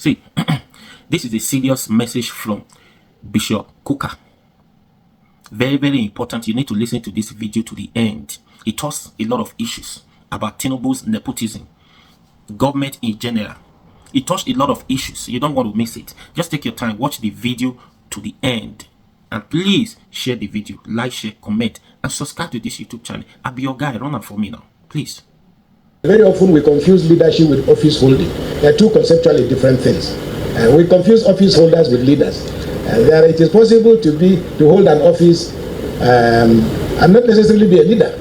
See, this is a serious message from Bishop Kukah. Very, very important. You need to listen to this video to the end. It talks a lot of issues about Tinubu's nepotism, government in general. It touched a lot of issues. You don't want to miss it. Just take your time, watch the video to the end. And please share the video, like, share, comment, and subscribe to this YouTube channel. I'll be your guy. Run am for me now, please. Very often we confuse leadership with office holding. They are two conceptually different things. We confuse office holders with leaders. It is possible to hold an office and not necessarily be a leader.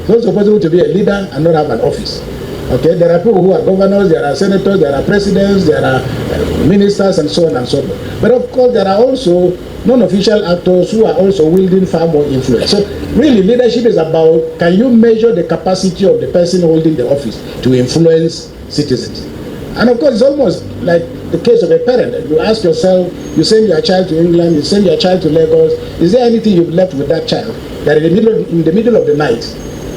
It's also possible to be a leader and not have an office. Okay, there are people who are governors, there are senators, there are presidents, there are ministers, and so on and so forth. But of course, there are also non-official actors who are also wielding far more influence. So really, leadership is about, can you measure the capacity of the person holding the office to influence citizens? And of course, it's almost like the case of a parent. You ask yourself, you send your child to England, you send your child to Lagos, is there anything you've left with that child that in the middle of the night,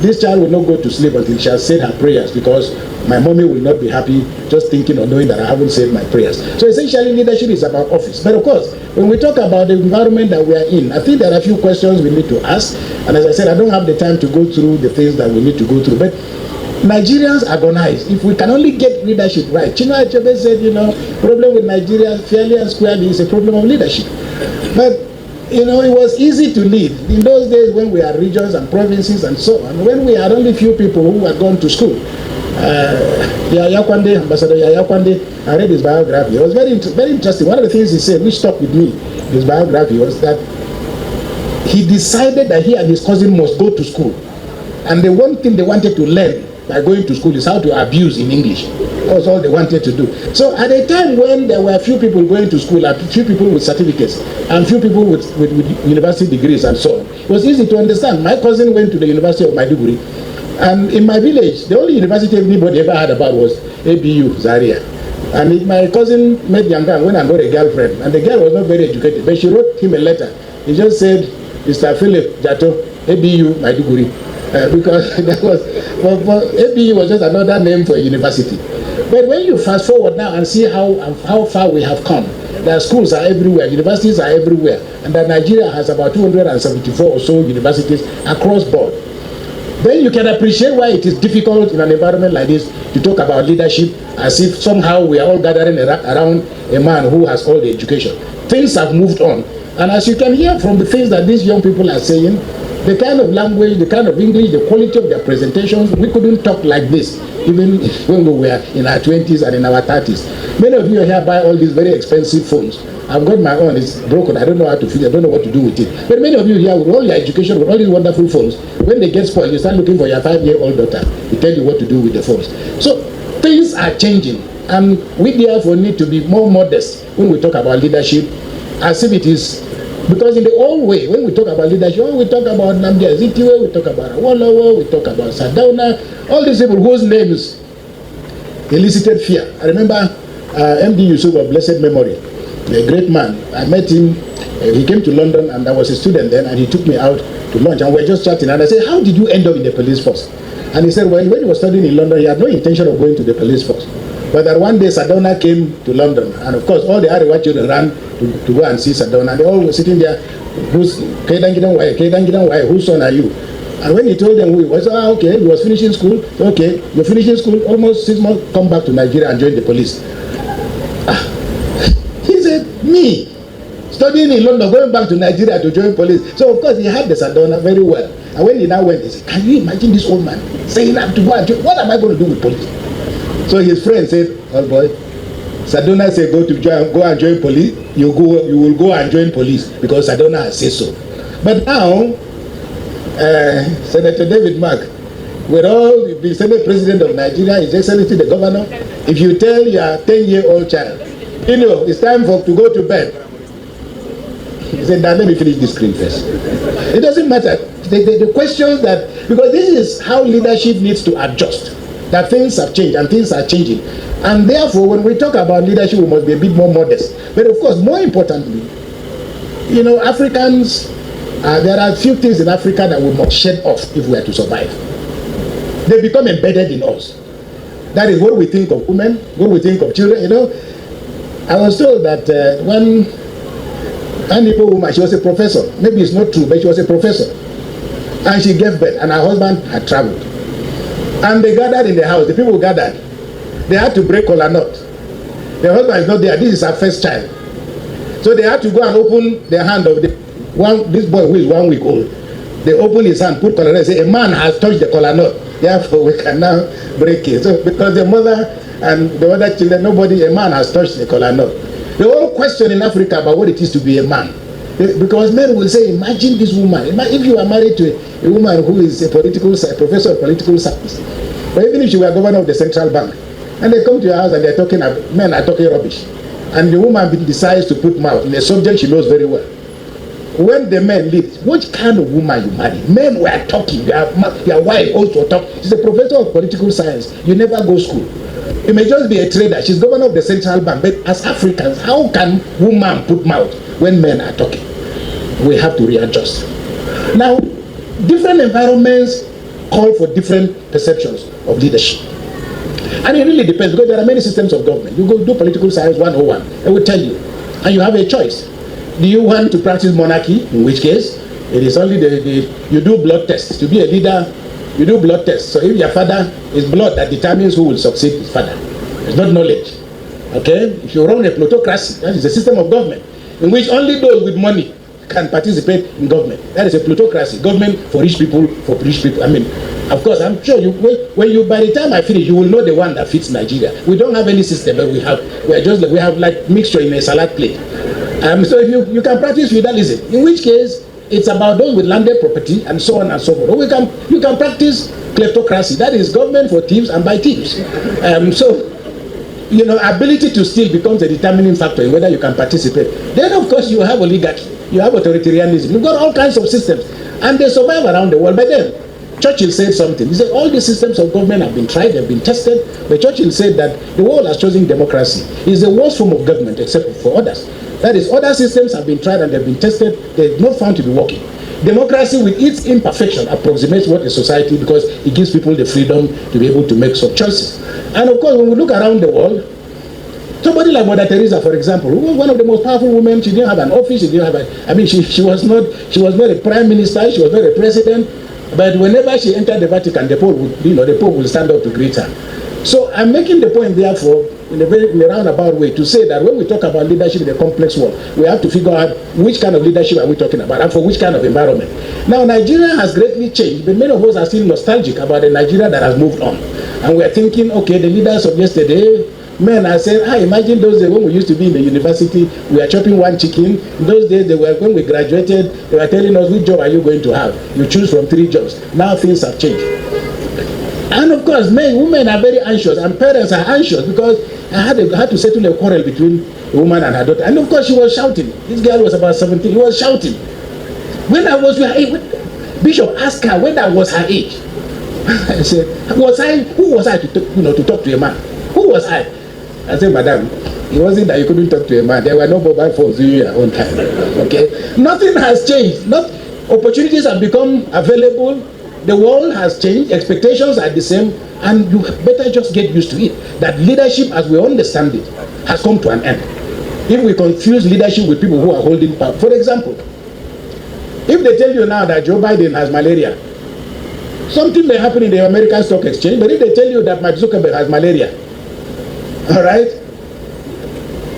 this child will not go to sleep until she has said her prayers, because my mommy will not be happy just thinking or knowing that I haven't said my prayers. So essentially, leadership is about office. But of course, when we talk about the environment that we are in, I think there are a few questions we need to ask. And as I said, I don't have the time to go through the things that we need to go through. But Nigerians agonize. If we can only get leadership right. Chinua Achebe said, problem with Nigeria fairly and squarely is a problem of leadership. But it was easy to lead. In those days when we had regions and provinces and so on, when we had only few people who had gone to school. Ambassador Yaya Kwande, I read his biography. It was very, very interesting. One of the things he said, which stuck with me, his biography, was that he decided that he and his cousin must go to school. And the one thing they wanted to learn by going to school is how to abuse in English. That was all they wanted to do. So at a time when there were a few people going to school, and few people with certificates, and few people with university degrees and so on, it was easy to understand. My cousin went to the University of Maiduguri, and in my village, the only university anybody ever heard about was ABU, Zaria. And my cousin met Yangan when I got a girlfriend, and the girl was not very educated, but she wrote him a letter. He just said, Mr. Philip Jato, ABU, Maiduguri. Because that was, ABU was just another name for a university. But when you fast forward now and see how far we have come, the schools are everywhere, universities are everywhere, and that Nigeria has about 274 or so universities across board, then you can appreciate why it is difficult in an environment like this to talk about leadership as if somehow we are all gathering around a man who has all the education. Things have moved on. And as you can hear from the things that these young people are saying, the kind of language, the kind of English, the quality of their presentations, we couldn't talk like this even when we were in our 20s and in our 30s. Many of you here buy all these very expensive phones. I've got my own, it's broken, I don't know how to fix it, I don't know what to do with it. But many of you here, with all your education, with all these wonderful phones, when they get spoiled, you start looking for your 5-year-old daughter to tell you what to do with the phones. So things are changing, and we therefore need to be more modest when we talk about leadership, as if it is. Because in the old way, when we talk about leadership, we talk about Nnamdi Azikiwe, we talk about Awolowo, we talk about Sardauna, all these people whose names elicited fear. I remember MD Yusuf of blessed memory, a great man. I met him, he came to London, and I was a student then, and he took me out to lunch, and we were just chatting, and I said, how did you end up in the police force? And he said, well, when he was studying in London, he had no intention of going to the police force. But that one day Sardauna came to London, and of course all the Arewa children ran to go and see Sardauna. They all were sitting there, whose son are you? And when he told them who he was, okay, he was finishing school. Okay, you're finishing school, almost 6 months, come back to Nigeria and join the police. He said, me, studying in London, going back to Nigeria to join police. So of course he had the Sardauna very well. And when he now went, he said, can you imagine this old man saying I have to go and join? What am I going to do with police? So his friend said, oh boy, Sardauna said go and join police, you will go and join police because Sardauna has said so. But now, Senator David Mark, with all the Senate President of Nigeria, His Excellency the Governor, if you tell your 10-year-old child, it's time to go to bed, he said, now let me finish this screen first. It doesn't matter. The questions that, because this is how leadership needs to adjust. That things have changed and things are changing. And therefore, when we talk about leadership, we must be a bit more modest. But of course, more importantly, Africans, there are a few things in Africa that we must shed off if we are to survive. They become embedded in us. That is what we think of women, what we think of children, I was told that one Igbo woman, she was a professor. Maybe it's not true, but she was a professor. And she gave birth, and her husband had traveled. And they gathered in the house. The people gathered. They had to break kola nut. The husband is not there. This is her first child. So they had to go and open the hand of this boy who is 1 week old. They open his hand, put kola nut, and say, a man has touched the kola nut. Therefore, we can now break it. So because the mother and the other children, a man has touched the kola nut. The whole question in Africa about what it is to be a man. Because men will say, imagine this woman. If you are married to a woman who is a professor of political science, or even if she were governor of the central bank, and they come to your house and men are talking rubbish, and the woman decides to put mouth in a subject she knows very well. When the men leave, what kind of woman you marry? Men were talking, your wife also talk. She's a professor of political science. You never go school. You may just be a trader. She's governor of the central bank. But as Africans, how can woman put mouth when men are talking? We have to readjust. Now, different environments call for different perceptions of leadership. And it really depends, because there are many systems of government. You go do political science 101, I will tell you. And you have a choice. Do you want to practice monarchy? In which case, it is only you do blood tests. To be a leader, you do blood tests. So if your father is blood, that determines who will succeed his father. It's not knowledge. Okay? If you run a plutocracy, that is a system of government in which only those with money can participate in government. That is a plutocracy. Government for rich people, for rich people. I mean, of course, I'm sure by the time I finish, you will know the one that fits Nigeria. We don't have any system, but we have like mixture in a salad plate. So if you can practice feudalism, in which case it's about those with landed property and so on and so forth. Or you can practice kleptocracy. That is government for thieves and by thieves. Ability to steal becomes a determining factor in whether you can participate. Then, of course, you have oligarchy, you have authoritarianism, you've got all kinds of systems, and they survive around the world. But then, Churchill said something. He said all the systems of government have been tried, they've been tested, but Churchill said that the world has chosen democracy. It's the worst form of government except for others. That is, other systems have been tried and they've been tested, they're not found to be working. Democracy, with its imperfection, approximates what is society because it gives people the freedom to be able to make some choices. And of course, when we look around the world, somebody like Mother Teresa, for example, who was one of the most powerful women, she didn't have an office, she didn't have she was not a prime minister, she was not a president, but whenever she entered the Vatican, the Pope will stand up to greet her. So I'm making the point, therefore, in a roundabout way, to say that when we talk about leadership in a complex world, we have to figure out which kind of leadership are we talking about and for which kind of environment. Now, Nigeria has greatly changed, but many of us are still nostalgic about the Nigeria that has moved on. And we're thinking, okay, the leaders of yesterday, men are saying, imagine those days when we used to be in the university, we are chopping one chicken. In those days, when we graduated, they were telling us, which job are you going to have? You choose from 3 jobs. Now things have changed. And of course, women are very anxious, and parents are anxious because I had to settle a quarrel between a woman and her daughter. And of course, she was shouting. This girl was about 17. He was shouting. When I was her age, Bishop asked her when that was her age. I said, who was I to talk to a man? Who was I? I said, Madam, it wasn't that you couldn't talk to a man. There were no mobile phones during your own time. Okay? Nothing has changed. Opportunities have become available. The world has changed. Expectations are the same. And you better just get used to it. That leadership, as we understand it, has come to an end. If we confuse leadership with people who are holding power. For example, if they tell you now that Joe Biden has malaria, something may happen in the American Stock Exchange, but if they tell you that Mark Zuckerberg has malaria, all right,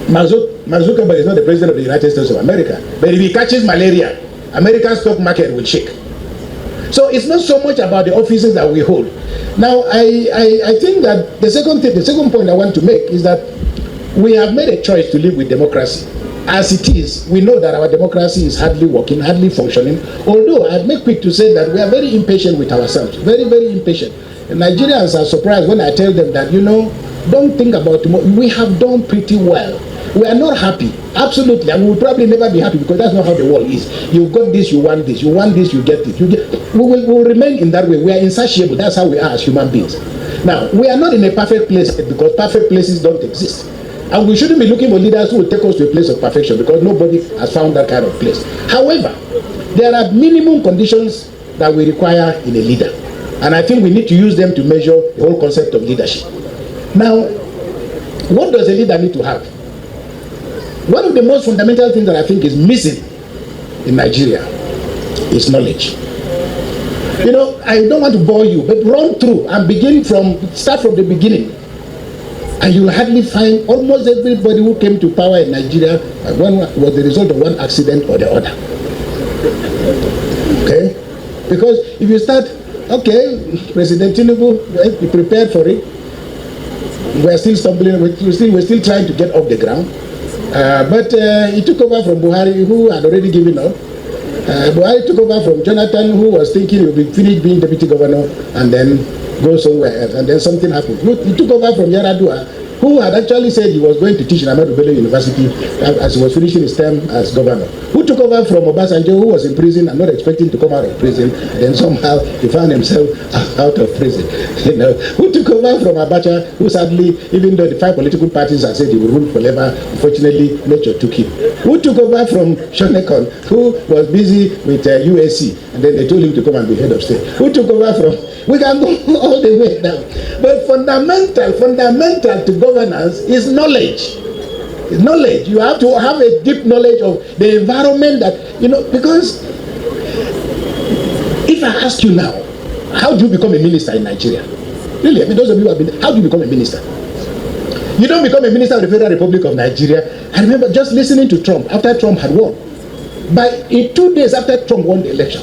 Mark Zuckerberg is not the president of the United States of America, but if he catches malaria, American stock market will shake. So it's not so much about the offices that we hold. Now, I think that the second point I want to make is that we have made a choice to live with democracy. As it is, we know that our democracy is hardly working, hardly functioning. Although I make quick to say that we are very impatient with ourselves, very, very impatient. And Nigerians are surprised when I tell them that, don't think about tomorrow. We have done pretty well. We are not happy, absolutely, and we will probably never be happy because that's not how the world is. You've got this, you want this, you want this, you get this. We will remain in that way. We are insatiable. That's how we are as human beings. Now, we are not in a perfect place because perfect places don't exist. And we shouldn't be looking for leaders who will take us to a place of perfection because nobody has found that kind of place. However, there are minimum conditions that we require in a leader. And I think we need to use them to measure the whole concept of leadership. Now, what does a leader need to have? One of the most fundamental things that I think is missing in Nigeria is knowledge. You know, I don't want to bore you, but run through and start from the beginning. And you will hardly find almost everybody who came to power in Nigeria was the result of one accident or the other. Okay? Because if you start, okay, President Tinubu, we prepared for it. We're still stumbling, we're still trying to get off the ground. But he took over from Buhari, who had already given up. Buhari took over from Jonathan, who was thinking he would be finished being deputy governor and then go somewhere else. And then something happened. He took over from Yaradua, who had actually said he was going to teach in Ahmadu Bello University as he was finishing his term as governor. Who took over from Obasanjo, who was in prison and not expecting to come out of prison. Then somehow he found himself out of prison. You know, who took over from Abacha, who sadly, even though the 5 political parties had said he would rule forever, unfortunately, nature took him. Who took over from Shonekon, who was busy with USC, and then they told him to come and be head of state. Who took over from, we can go all the way down. But fundamental to governance is knowledge. Knowledge. You have to have a deep knowledge of the environment that, you know, because if I ask you now, how do you become a minister in Nigeria? Really, I mean, those of you who have been, how do you become a minister? You don't become a minister of the Federal Republic of Nigeria. I remember just listening to Trump after Trump had won. In 2 days after Trump won the election,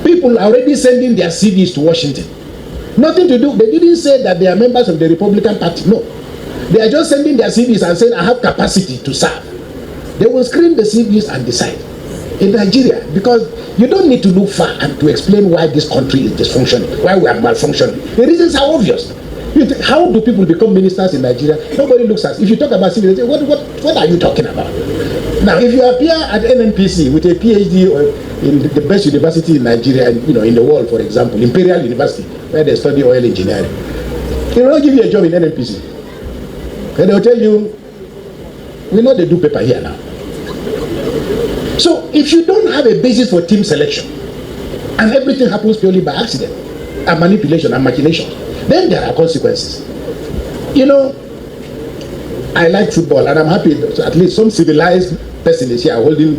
people are already sending their CVs to Washington. Nothing to do. They didn't say that they are members of the Republican Party. No. They are just sending their CVs and saying, I have capacity to serve. They will screen the CVs and decide. In Nigeria, because you don't need to look far and to explain why this country is dysfunctioning, why we are malfunctioning. The reasons are obvious. How do people become ministers in Nigeria? Nobody looks at it. If you talk about civil, they say, what are you talking about? Now, if you appear at NNPC with a PhD or in the best university in Nigeria, you know, in the world, for example, Imperial University, where they study oil engineering, they will not give you a job in NNPC. And they'll tell you, we know they do paper here now. So if you don't have a basis for team selection, and everything happens purely by accident, and manipulation and machination, then there are consequences. You know, I like football, and I'm happy that at least some civilized person is here holding,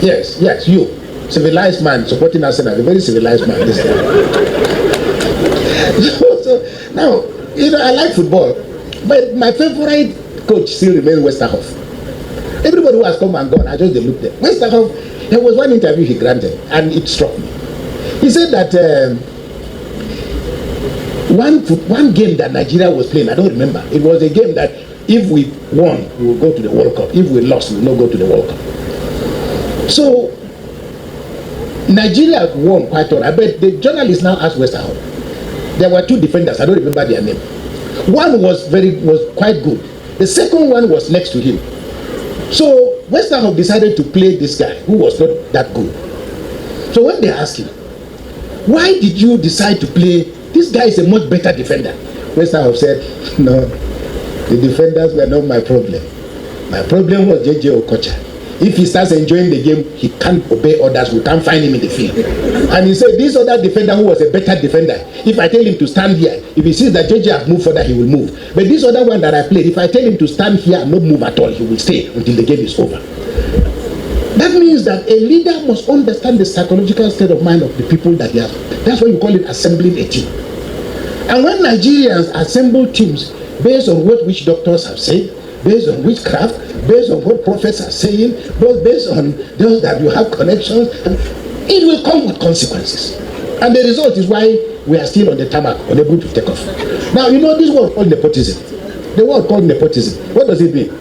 yes, you, civilized man supporting Arsenal, a very civilized man this time. So now, you know, I like football, but my favorite coach still remains Westerhoff. Everybody who has come and gone, I just looked at Westerhoff. There was one interview he granted, and it struck me. He said that one game that Nigeria was playing, I don't remember. It was a game that if we won, we will go to the World Cup. If we lost, we will not go to the World Cup. So Nigeria won quite well. I bet the journalist now asked Westerhoff. There were 2 defenders. I don't remember their name. One was quite good. The second one was next to him. So Westerhoff decided to play this guy who was not that good. So when they asked him, why did you decide to play? This guy is a much better defender. Westerhoff said, no, the defenders were not my problem. My problem was JJ Okocha. If he starts enjoying the game, he can't obey orders. We can't find him in the field. And he said, this other defender who was a better defender, if I tell him to stand here, if he sees that JJ has moved further, he will move. But this other one that I played, if I tell him to stand here and not move at all, he will stay until the game is over. That means that a leader must understand the psychological state of mind of the people that he has. That's why you call it assembling a team. And when Nigerians assemble teams based on what which doctors have said, based on witchcraft, based on what prophets are saying, based on those that you have connections, it will come with consequences. And the result is why we are still on the tarmac, unable to take off. Now, you know this word called nepotism. The word called nepotism, what does it mean?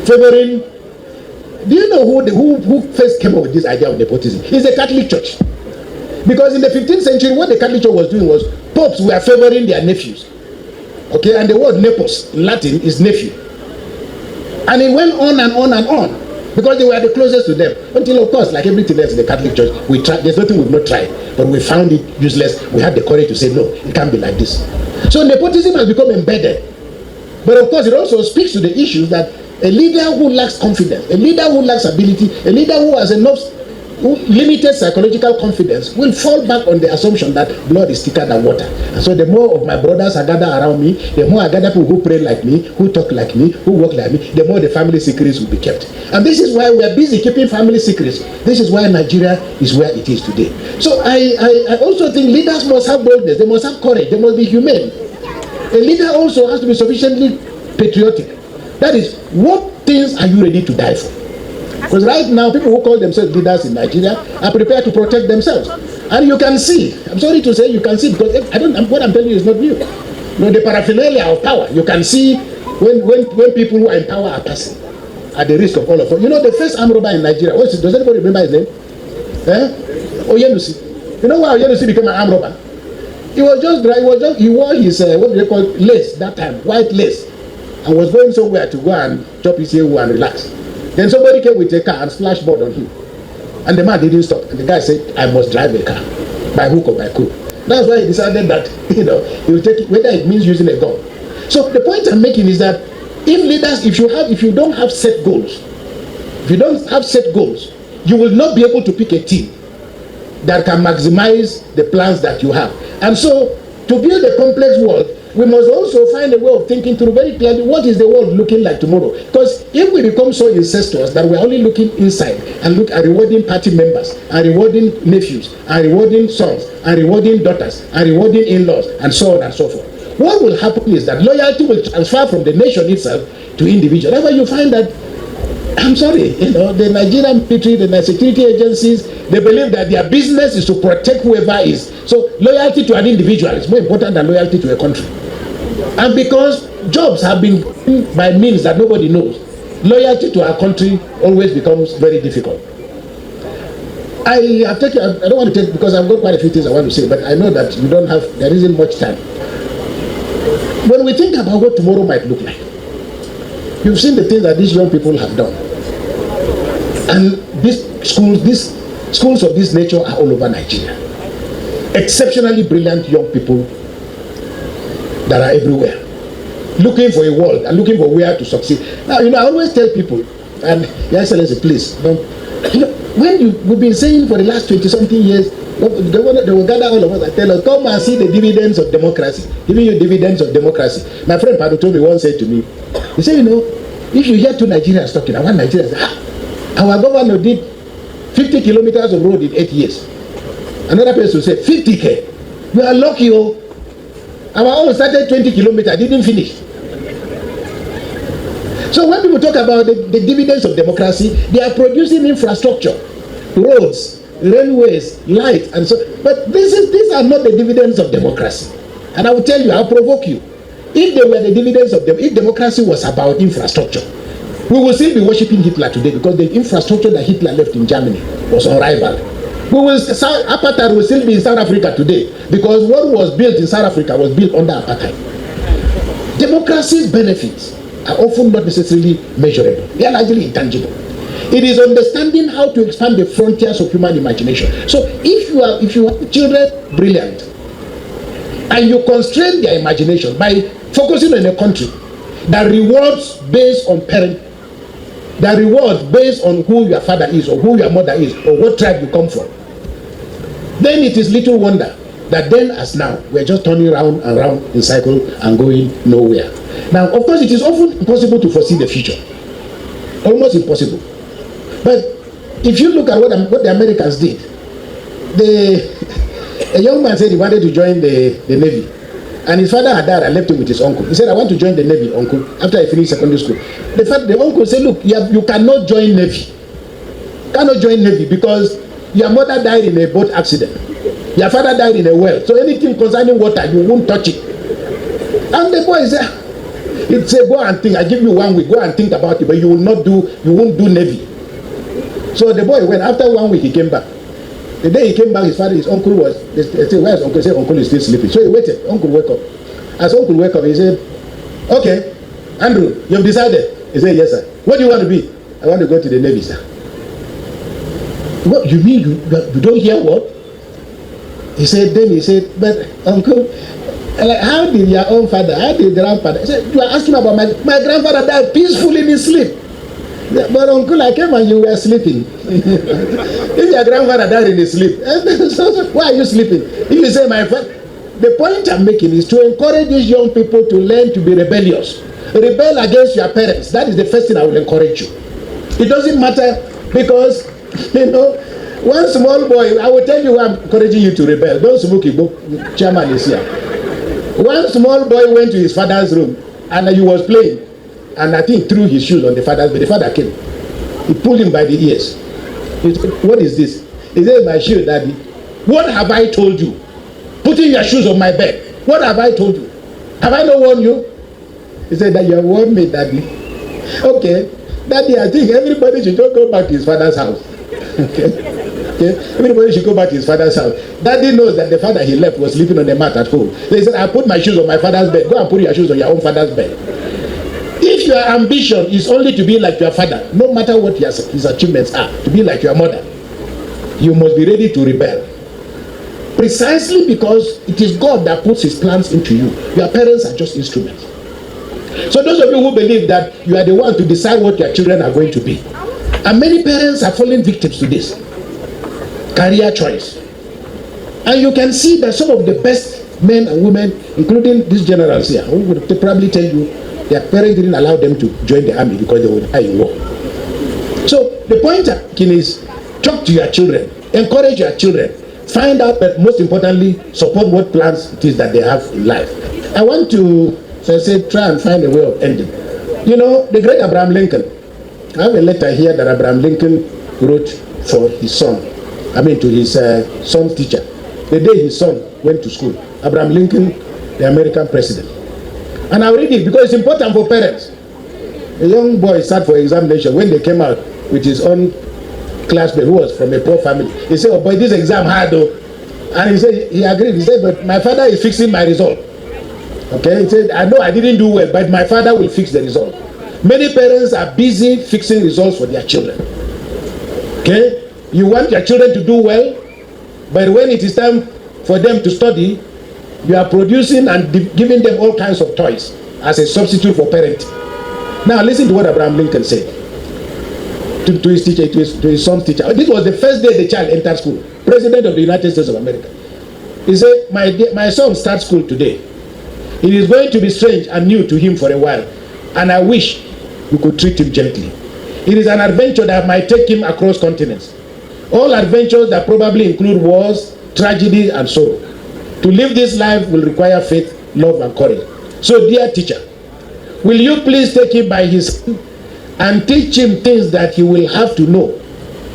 Favoring. Do you know who first came up with this idea of nepotism? It's the Catholic Church. Because in the 15th century, what the Catholic Church was doing was popes were favoring their nephews. Okay, and the word nepos in Latin is nephew. And it went on and on and on because they were the closest to them. Until, of course, like everything else in the Catholic Church, we tried. There's nothing we've not tried, but we found it useless. We had the courage to say, no, it can't be like this. So nepotism has become embedded. But of course, it also speaks to the issues that a leader who lacks confidence, a leader who lacks ability, a leader who has enough limited psychological confidence will fall back on the assumption that blood is thicker than water. And so the more of my brothers I gather around me, the more I gather people who pray like me, who talk like me, who walk like me, the more the family secrets will be kept. And this is why we are busy keeping family secrets. This is why Nigeria is where it is today. So I also think leaders must have boldness, they must have courage, they must be humane. A leader also has to be sufficiently patriotic. That is, what things are you ready to die for? Because right now, people who call themselves leaders in Nigeria are prepared to protect themselves. And you can see, I'm sorry to say, you can see, because what I'm telling you is not new. You know, the paraphernalia of power, you can see when people who are in power are passing at the risk of all of us. You know, the first armed robber in Nigeria, does anybody remember his name? Oyenusi. You know why Oyenusi became an armed robber? He wore his, what do they call it, lace that time, white lace, and was going somewhere to go and chop his hair and relax. Then somebody came with a car and splashed blood on him. And the man didn't stop. And the guy said, I must drive a car, by hook or by crook. That's why he decided that, he will take it, whether it means using a gun. So the point I'm making is that if leaders, if you don't have set goals, you will not be able to pick a team that can maximize the plans that you have. And so, to build a complex world, we must also find a way of thinking through very clearly what is the world looking like tomorrow. Because if we become so incestuous that we're only looking inside and look at rewarding party members and rewarding nephews and rewarding sons and rewarding daughters and rewarding in-laws and so on and so forth, what will happen is that loyalty will transfer from the nation itself to individuals. That's why you find that, I'm sorry, the Nigerian military, the security agencies, they believe that their business is to protect whoever is. So loyalty to an individual is more important than loyalty to a country. And because jobs have been given by means that nobody knows, loyalty to our country always becomes very difficult. I don't want to take, because I've got quite a few things I want to say, but I know that there isn't much time. When we think about what tomorrow might look like, you've seen the things that these young people have done. And these schools of this nature are all over Nigeria. Exceptionally brilliant young people that are everywhere, looking for a world and looking for where to succeed. Now, I always tell people, and Your Excellency, please, we've been saying for the last 20-something years, they will gather all of us and tell us, come and see the dividends of democracy, giving you dividends of democracy. My friend Padutomi once said to me, he said, if you hear two Nigerians talking, and one Nigerian said, our governor did 50 kilometers of road in 8 years. Another person said, 50K. We are lucky, Our own started 20 kilometers, didn't finish. So when people talk about the dividends of democracy, they are producing infrastructure, roads, railways, light, and so. But these are not the dividends of democracy. And I will tell you, I'll provoke you. If they were the dividends of if democracy was about infrastructure, we will still be worshipping Hitler today, because the infrastructure that Hitler left in Germany was unrivaled. Apartheid will still be in South Africa today, because what was built in South Africa was built under apartheid. Democracy's benefits are often not necessarily measurable. They are largely intangible. It is understanding how to expand the frontiers of human imagination. So if you have children brilliant, and you constrain their imagination by focusing on a country that rewards based on parent, that rewards based on who your father is or who your mother is or what tribe you come from, then it is little wonder that then as now we're just turning round and round in cycle and going nowhere. Now, of course, it is often impossible to foresee the future, almost impossible. But if you look at what the Americans did, a young man said he wanted to join the Navy, and his father had died and left him with his uncle. He said, I want to join the Navy, uncle, after I finish secondary school. The uncle said, look, you cannot join Navy. You cannot join Navy because your mother died in a boat accident. Your father died in a well. So anything concerning water, you won't touch it. And the boy said, he'd say, go and think. I give you 1 week. Go and think about it, but you won't do Navy. So the boy went. After 1 week, he came back. The day he came back, his uncle was, they said, where's uncle? He said, uncle is still sleeping. So he waited. Uncle woke up. As uncle woke up, he said, okay, Andrew, you've decided? He said, yes, sir. What do you want to be? I want to go to the Navy, sir. What, you mean you don't hear what? He said, but uncle, like, how did your own father, how did your grandfather? He said, you are asking about my grandfather died peacefully in his sleep. But uncle, I came and you were sleeping. If your grandfather died in his sleep, why are you sleeping? If you say my father, the point I'm making is to encourage these young people to learn to be rebellious. Rebel against your parents. That is the first thing I will encourage you. It doesn't matter because, one small boy, I will tell you why I'm encouraging you to rebel. Don't smoke a book. Chairman is here. One small boy went to his father's room and he was playing. And I think threw his shoes on the father's bed. The father came. He pulled him by the ears. He said, what is this? He said, my shoe, daddy. What have I told you? Putting your shoes on my bed. What have I told you? Have I not warned you? He said, that you have warned me, daddy. Okay. Daddy, I think everybody should just go back to his father's house. Okay. Everybody should go back to his father's house. Daddy knows that the father he left was sleeping on the mat at home. So he said, I put my shoes on my father's bed. Go and put your shoes on your own father's bed. If your ambition is only to be like your father, no matter what his achievements are, to be like your mother, you must be ready to rebel. Precisely because it is God that puts his plans into you. Your parents are just instruments. So those of you who believe that you are the one to decide what your children are going to be, and many parents are falling victims to this career choice. And you can see that some of the best men and women, including these generals here, who would probably tell you their parents didn't allow them to join the army because they would die in war. So the point is, talk to your children, encourage your children, find out, but most importantly, support what plans it is that they have in life. I want to, so I say, try and find a way of ending. The great Abraham Lincoln, I have a letter here that Abraham Lincoln wrote for his son, to his son's teacher. The day his son went to school, Abraham Lincoln, the American president. And I'll read it because it's important for parents. A young boy sat for examination. When they came out with his own classmate who was from a poor family, he said, oh boy, this exam hard though. And he said, he agreed. He said, but my father is fixing my result. Okay, he said, I know I didn't do well, but my father will fix the result. Many parents are busy fixing results for their children. Okay, you want your children to do well, but when it is time for them to study, you are producing and giving them all kinds of toys as a substitute for parenting. Now listen to what Abraham Lincoln said to his teacher, to his son's teacher. This was the first day the child entered school. President of the United States of America. He said, my son starts school today. It is going to be strange and new to him for a while, and I wish we could treat him gently. It is an adventure that might take him across continents. All adventures that probably include wars, tragedy, and sorrow. To live this life will require faith, love, and courage. So, dear teacher, will you please take him by his hand and teach him things that he will have to know?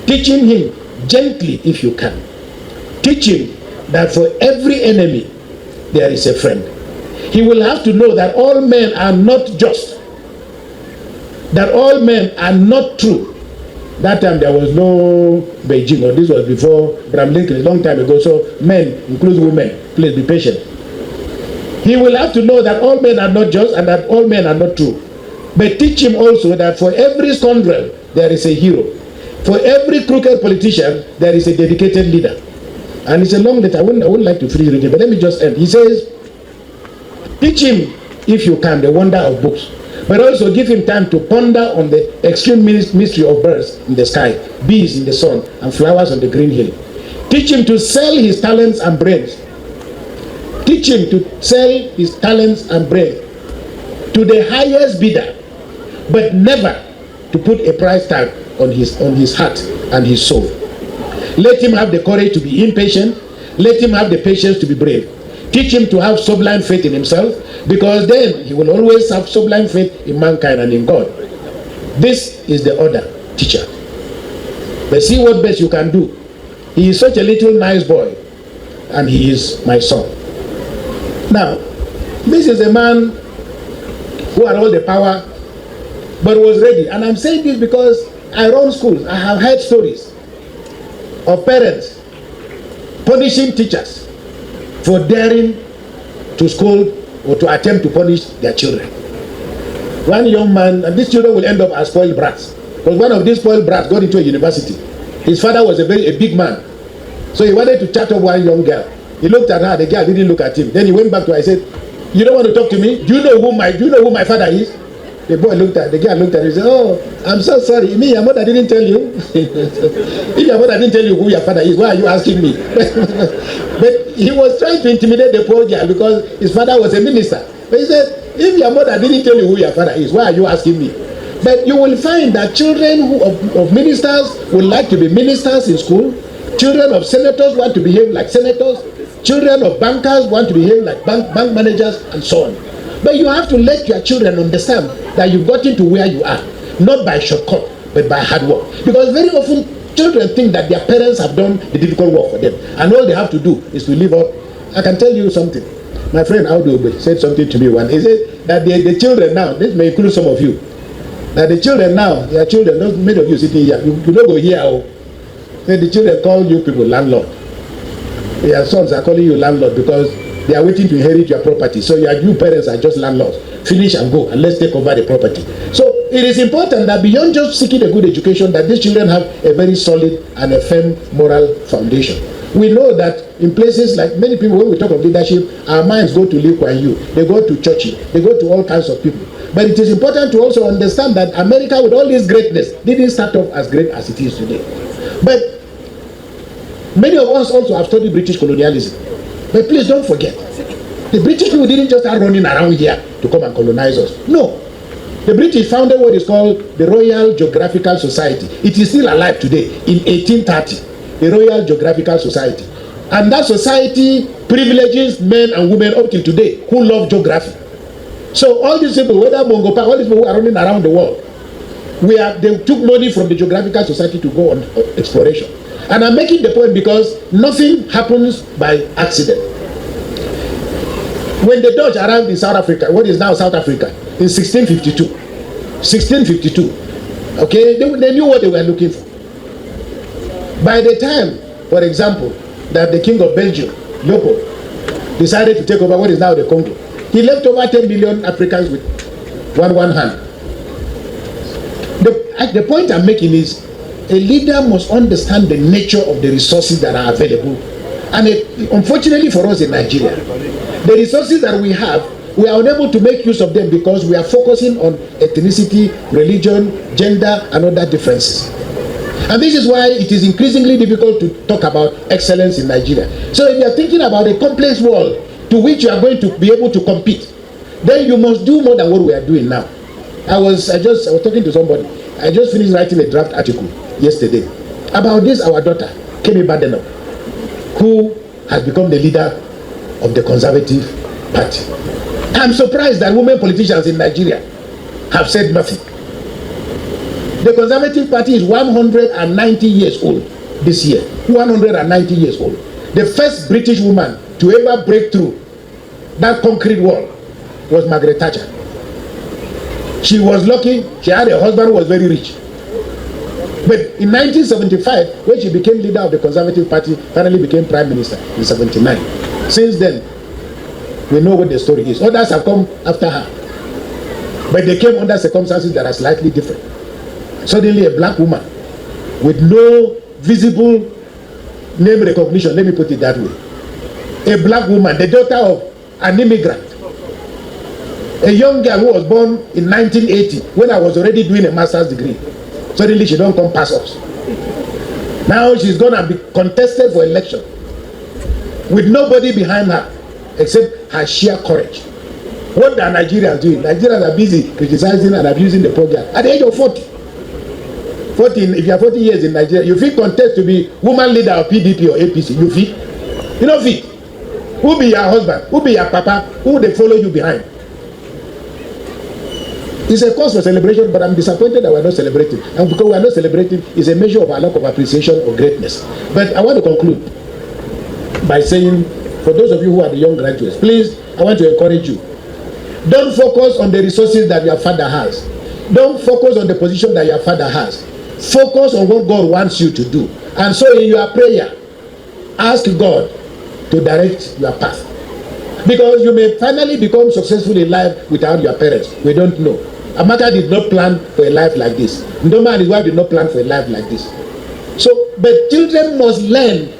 Teaching him gently if you can. Teach him that for every enemy there is a friend. He will have to know that all men are not just, that all men are not true. That time there was no Beijing, or this was before Abraham Lincoln, a long time ago. So men includes women. Please be patient. He will have to know that all men are not just and that all men are not true. But teach him also that for every scoundrel there is a hero. For every crooked politician there is a dedicated leader. And it's a long letter. I wouldn't like to finish reading, but let me just end. He says, teach him, if you can, the wonder of books, but also give him time to ponder on the extreme mystery of birds in the sky, bees in the sun, and flowers on the green hill. Teach him to sell his talents and brains. Teach him to sell his talents and brains to the highest bidder, but never to put a price tag on his heart and his soul. Let him have the courage to be impatient. Let him have the patience to be brave. Teach him to have sublime faith in himself, because then he will always have sublime faith in mankind and in God. This is the order, teacher. But see what best you can do. He is such a little nice boy, and he is my son. Now, this is a man who had all the power, but was ready. And I'm saying this because I run schools. I have heard stories of parents punishing teachers for daring to scold or to attempt to punish their children. One young man, and these children will end up as spoiled brats, because one of these spoiled brats got into a university. His father was a big man, so he wanted to chat up one young girl. He looked at her, the girl didn't look at him. Then he went back to her and said, "You don't want to talk to me? Do you know who my father is?" The girl looked at him and said, "Oh, I'm so sorry. Me, your mother didn't tell you. If your mother didn't tell you who your father is, why are you asking me?" But he was trying to intimidate the poor girl because his father was a minister. But he said, "If your mother didn't tell you who your father is, why are you asking me?" But you will find that children of ministers would like to be ministers in school. Children of senators want to behave like senators. Children of bankers want to behave like bank managers, and so on. But you have to let your children understand that you've gotten to where you are, not by shortcut, but by hard work. Because very often, children think that their parents have done the difficult work for them, and all they have to do is to live up. I can tell you something. My friend Audu said something to me once. He said that the children now, this may include some of you, that the children now, their children, those many of you sitting here, you don't go here. Say the children call you people landlord. Your sons are calling you landlord because they are waiting to inherit your property. So you parents are just landlords. Finish and go, and let's take over the property. So it is important that beyond just seeking a good education, that these children have a very solid and a firm moral foundation. We know that in places like many people, when we talk of leadership, our minds go to Lee Kuan Yew, they go to Churchill, they go to all kinds of people. But it is important to also understand that America, with all this greatness, didn't start off as great as it is today. But many of us also have studied British colonialism. But please don't forget, the British people didn't just start running around here to come and colonize us. No. The British founded what is called the Royal Geographical Society. It is still alive today in 1830, the Royal Geographical Society. And that society privileges men and women up till today who love geography. So all these people, whether Mongo Park, all these people who are running around the world, they took money from the Geographical Society to go on exploration. And I'm making the point because nothing happens by accident. When the Dutch arrived in South Africa, what is now South Africa, in 1652, okay, they knew what they were looking for. By the time, for example, that the King of Belgium, Leopold, decided to take over what is now the Congo, he left over 10 million Africans with one hand. The point I'm making is, a leader must understand the nature of the resources that are available. And unfortunately for us in Nigeria, the resources that we have, we are unable to make use of them because we are focusing on ethnicity, religion, gender, and other differences. And this is why it is increasingly difficult to talk about excellence in Nigeria. So if you are thinking about a complex world to which you are going to be able to compete, then you must do more than what we are doing now. I was talking to somebody. I just finished writing a draft article yesterday about this, our daughter, Kemi Badenoch, who has become the leader of the Conservative Party. I'm surprised that women politicians in Nigeria have said nothing. The Conservative Party is 190 years old this year. 190 years old. The first British woman to ever break through that concrete wall was Margaret Thatcher. She was lucky, she had a husband who was very rich. But in 1975, when she became leader of the Conservative Party, finally became Prime Minister in 79. Since then, we know what the story is. Others have come after her. But they came under circumstances that are slightly different. Suddenly a black woman with no visible name recognition, let me put it that way. A black woman, the daughter of an immigrant. A young girl who was born in 1980 when I was already doing a master's degree. Suddenly she don't come past us. Now she's gonna be contested for election with nobody behind her except her sheer courage. What are Nigerians doing? Nigerians are busy criticizing and abusing the poor girl. At the age of 40, if you are 40 years in Nigeria, you feel contest to be woman leader of PDP or APC. You feel? You don't feel. Who be your husband? Who be your papa? Who they follow you behind? It's a cause for celebration, but I'm disappointed that we're not celebrating. And because we're not celebrating, it's a measure of our lack of appreciation or greatness. But I want to conclude by saying, for those of you who are the young graduates, please, I want to encourage you. Don't focus on the resources that your father has. Don't focus on the position that your father has. Focus on what God wants you to do. And so in your prayer, ask God to direct your path. Because you may finally become successful in life without your parents. We don't know. Amaka did not plan for a life like this. Ndoma and his wife did not plan for a life like this. So, but children must learn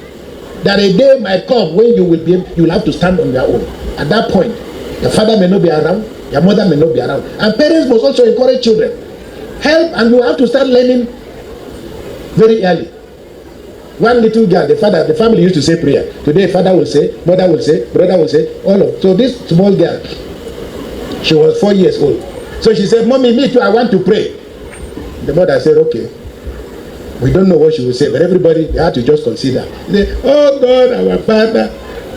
that a day might come when you will have to stand on your own. At that point, your father may not be around, Your mother may not be around. And parents must also encourage children. Help, and you have to start learning very early. One little girl, the family used to say prayer. Today, father will say, mother will say, brother will say, all of. So this small girl, she was 4 years old. So she said, Mommy, me too, I want to pray. The mother said, okay. We don't know what she will say, but everybody, they had to just consider. They say, oh God, our Father,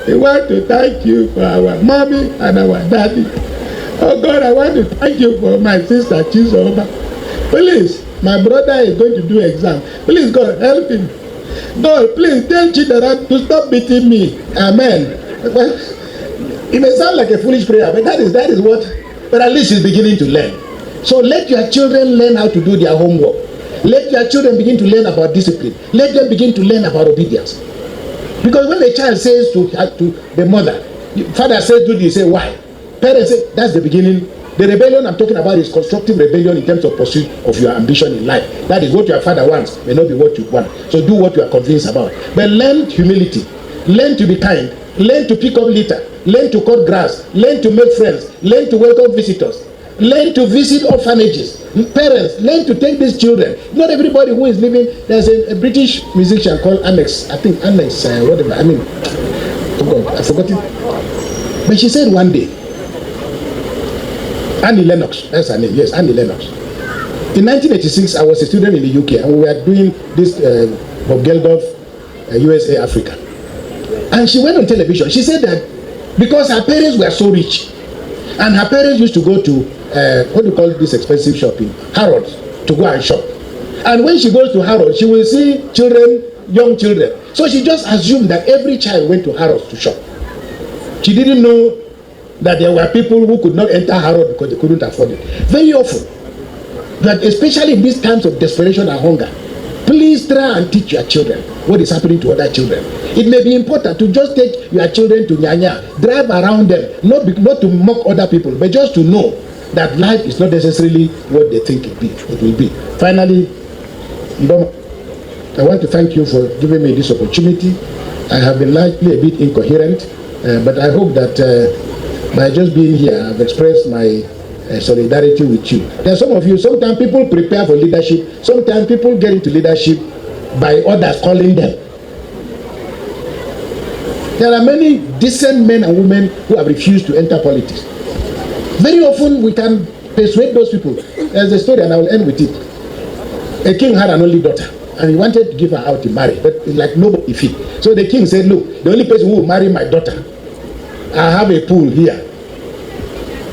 we want to thank you for our mommy and our daddy. Oh God, I want to thank you for my sister Chizoba. Please, my brother is going to do exam. Please, God, help him. God, please tell Chidera to stop beating me. Amen. It may sound like a foolish prayer, but that is what, but at least he's beginning to learn. So let your children learn how to do their homework. Let your children begin to learn about discipline. Let them begin to learn about obedience. Because when a child says to the mother, father says do this, say why? Parents say, that's the beginning. The rebellion I'm talking about is constructive rebellion in terms of pursuit of your ambition in life. That is what your father wants, may not be what you want. So do what you are convinced about. But learn humility. Learn to be kind. Learn to pick up litter. Learn to cut grass. Learn to make friends. Learn to welcome visitors. Learn to visit orphanages. Parents, learn to take these children. Not everybody who is living, there's a British musician called Annex, I think Annex, whatever, I mean, oh God, I forgot it. But she said one day, Annie Lennox, that's her name, yes, Annie Lennox. In 1986, I was a student in the UK, and we were doing this Bob Geldof, USA Africa. And she went on television. She said that because her parents were so rich, and her parents used to go to, what do you call this expensive shopping? Harrods, to go and shop. And when she goes to Harrods, she will see children, young children. So she just assumed that every child went to Harrods to shop. She didn't know that there were people who could not enter Harrods because they couldn't afford it. Very often, that especially in these times of desperation and hunger, please try and teach your children what is happening to other children. It may be important to just take your children to Nyanya, drive around them, not to mock other people, but just to know that life is not necessarily what they think it will be. Finally, I want to thank you for giving me this opportunity. I have been likely a bit incoherent, but I hope that by just being here, I've expressed my solidarity with you. There are some of you, sometimes people prepare for leadership, sometimes people get into leadership by others calling them. There are many decent men and women who have refused to enter politics. Very often we can persuade those people. There's a story and I will end with it. A king had an only daughter and he wanted to give her out to marry, but it's like nobody fit. So the king said, look, the only person who will marry my daughter, I have a pool here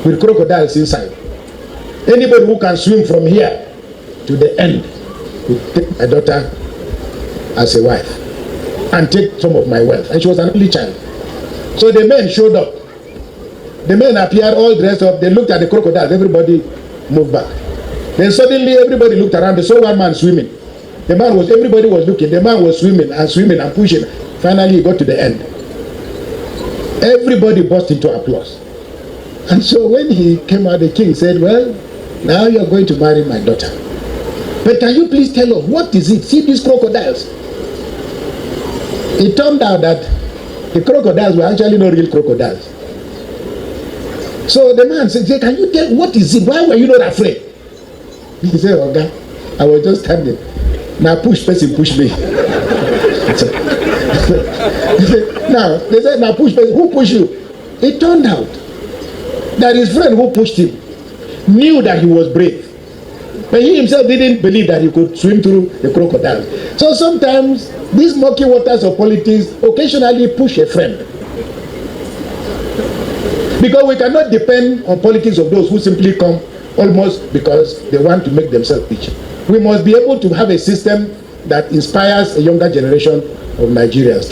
with crocodiles inside. Anybody who can swim from here to the end will take my daughter as a wife and take some of my wealth. And she was an only child. So the men showed up. The men appeared all dressed up. They looked at the crocodiles. Everybody moved back. Then suddenly everybody looked around. They saw one man swimming. Everybody was looking. The man was swimming and pushing. Finally, he got to the end. Everybody burst into applause. And so when he came out, the king said, well, now you're going to marry my daughter. But can you please tell us, what is it? See these crocodiles? It turned out that the crocodiles were actually not real crocodiles. So the man said, can you tell, what is it? Why were you not afraid? He said, okay, I was just standing. Now push person, push me. Now, they said, now push person, who pushed you? It turned out that his friend who pushed him knew that he was brave. But he himself didn't believe that he could swim through the crocodiles. So sometimes these murky waters of politics occasionally push a friend. Because we cannot depend on politics of those who simply come almost because they want to make themselves rich. We must be able to have a system that inspires a younger generation of Nigerians.